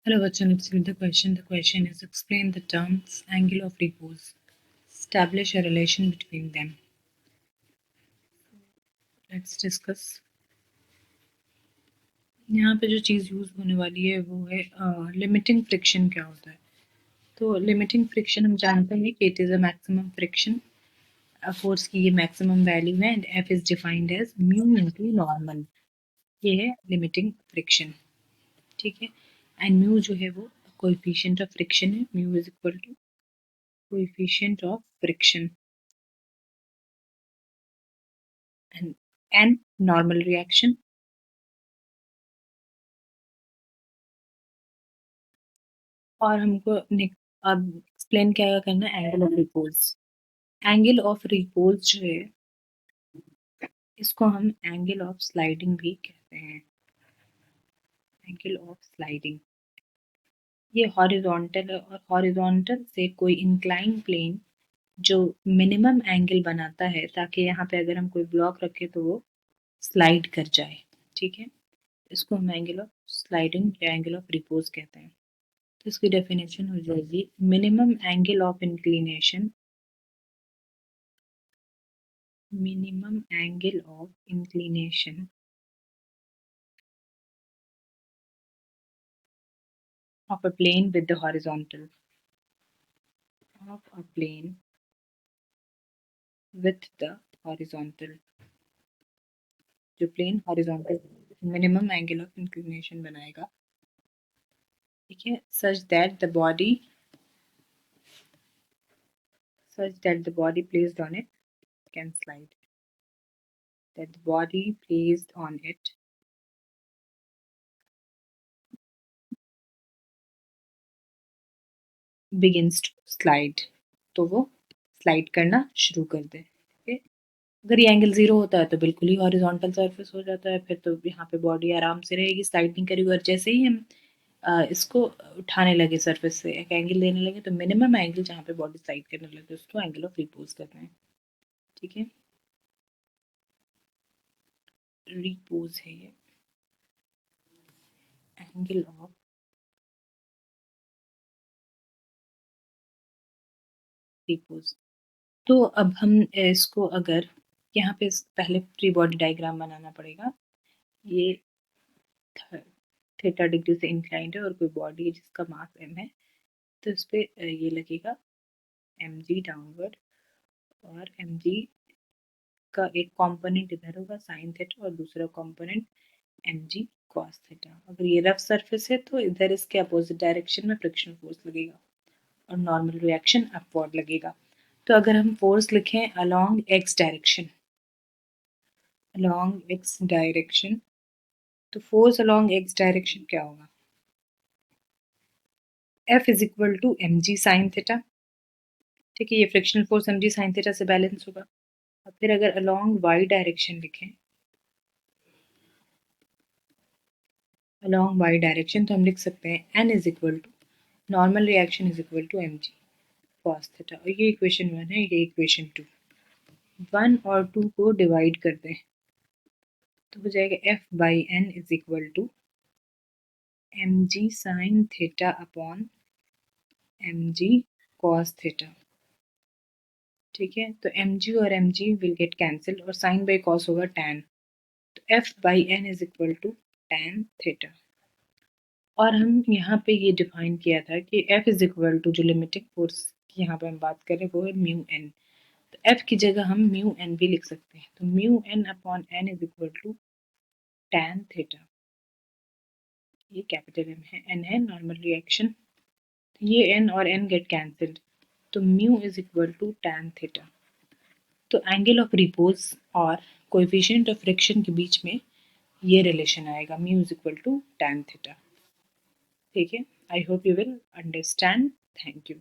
Hello, bachchan. Let's read the question. The question is explain the terms angle of repose. Establish a relation between them. Let's discuss. यहाँ पे जो चीज़ use होने वाली है वो है लिमिटिंग फ्रिक्शन क्या होता है। तो लिमिटिंग फ्रिक्शन हम जानते हैं कि it is a maximum friction force की ये मैक्सिमम वैल्यू है and F is defined as mu into normal. ये है लिमिटिंग फ्रिक्शन, ठीक है। एंड म्यू जो है वो कोएफिशिएंट ऑफ फ्रिक्शन है। Mu is equal to coefficient of friction and normal reaction. और हमको अब एक्सप्लेन क्या करना है angle of repose. Angle of repose जो है इसको हम एंगल ऑफ स्लाइडिंग भी कहते हैं। एंगल ऑफ स्लाइडिंग ये हॉरिजॉन्टल है और हॉरिजॉन्टल से कोई इंक्लाइन प्लेन जो मिनिमम एंगल बनाता है ताकि यहाँ पे अगर हम कोई ब्लॉक रखें तो वो स्लाइड कर जाए, ठीक है। इसको हम एंगल ऑफ स्लाइडिंग या एंगल ऑफ रिपोज कहते हैं। तो इसकी डेफिनेशन हो जाएगी minimum angle of inclination, minimum angle of inclination of a plane with the horizontal of a plane with the horizontal जो plane horizontal minimum angle of inclination बनाएगा, ठीक है। such that the body placed on it can slide, that the body placed on it begins to slide, तो वो slide करना शुरू कर दे, ठीक है। अगर ये एंगल जीरो होता है तो बिल्कुल ही हॉरिजॉन्टल सरफेस हो जाता है, फिर तो यहाँ पे बॉडी आराम से रहेगी, स्लाइड नहीं करेगी। और जैसे ही हम इसको उठाने लगे सरफेस से एक एंगल देने लगे तो मिनिमम एंगल जहाँ पे बॉडी स्लाइड करने लगे उसको एंगल ऑफ रिपोज कहते हैं, ठीक है। रिपोज है ये एंगल ऑफ रिपोज। तो अब हम इसको अगर यहाँ पे पहले फ्री बॉडी डायग्राम बनाना पड़ेगा। ये थीटा डिग्री से इंक्लाइंड है और कोई बॉडी है जिसका मास m है, तो इस पे ये लगेगा mg डाउनवर्ड और mg का एक कंपोनेंट इधर होगा साइन थीटा और दूसरा कंपोनेंट mg cos थीटा। अगर ये रफ सरफेस है तो इधर इसके अपोजिट डायरेक्शन में फ्रिक्शन फोर्स लगेगा और नॉर्मल रिएक्शन अपवर्ड लगेगा। तो अगर हम फोर्स लिखें along x direction, along x direction, तो फोर्स अलोंग x डायरेक्शन क्या होगा, F is equal to mg sine theta, ठीक है। ये frictional force mg sine theta से बैलेंस होगा। और फिर अगर अलोंग y डायरेक्शन लिखें, अलोंग y डायरेक्शन, तो हम लिख सकते हैं n is equal to normal reaction is equal to mg cos theta. और ये इक्वेशन 1 है, ये इक्वेशन 2। 1 और 2 को डिवाइड कर दें तो हो जाएगा f by n is equal to mg sine theta upon mg cos theta, ठीक है। तो mg और mg विल गेट कैंसिल और साइन बाई कॉस होगा tan, तो f by n is equal to tan theta. और हम यहाँ पे ये डिफाइन किया था कि F इज इक्वल टू जो लिमिटिंग फोर्स की यहाँ पे हम बात करें वो है म्यू एन। तो F की जगह हम म्यू एन भी लिख सकते हैं, तो mu N upon N is equal to tan theta. ये कैपिटल एम है, एन है नॉर्मल रिएक्शन, तो ये एन और एन गेट कैंसिल्ड, तो mu is equal to tan theta. तो एंगल ऑफ रिपोज और कोएफिशिएंट ऑफ फ्रिक्शन के बीच में ये रिलेशन आएगा, mu is equal to tan theta, ठीक है। I hope you will understand. Thank you.